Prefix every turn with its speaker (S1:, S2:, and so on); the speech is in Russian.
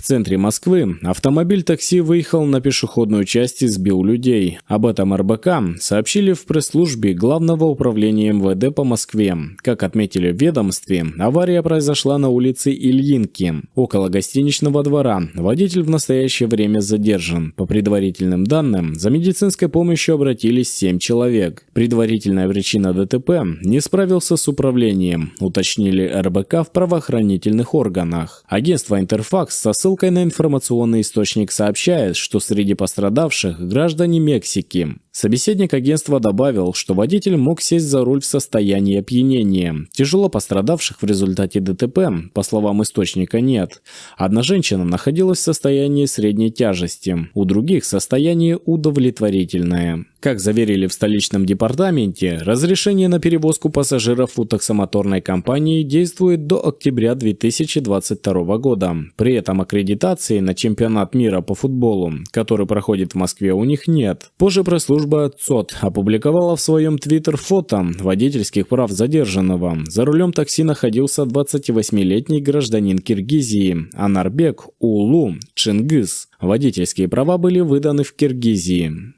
S1: центре Москвы автомобиль такси выехал на пешеходную часть и сбил людей. Об этом РБК сообщили в пресс-службе Главного управления МВД по Москве. Как отметили в ведомстве, авария произошла на улице Ильинки, около гостиничного двора. Водитель в настоящее время задержан. По предварительным данным, за медицинской помощью обратились 7 человек. Предварительная причина ДТП – не справился с управлением, уточнили РБК в правоохранительных органах. Агентство «Интерфакс» со ссылкой на информационный источник сообщает, что среди пострадавших граждане Мексики. Собеседник агентства добавил, что водитель мог сесть за руль в состоянии опьянения. Тяжело пострадавших в результате ДТП, по словам источника, нет. Одна женщина находилась в состоянии средней тяжести, у других состояние удовлетворительное. Как заверили в столичном департаменте, разрешение на перевозку пассажиров у таксомоторной компании действует до октября 2022 года. При этом аккредитации на чемпионат мира по футболу, который проходит в Москве, у них нет. Позже пресс-служба ЦОД опубликовала в своем твиттер фото водительских прав задержанного. За рулем такси находился 28-летний гражданин Киргизии Анарбек Уулу Чингиз. Водительские права были выданы в Киргизии.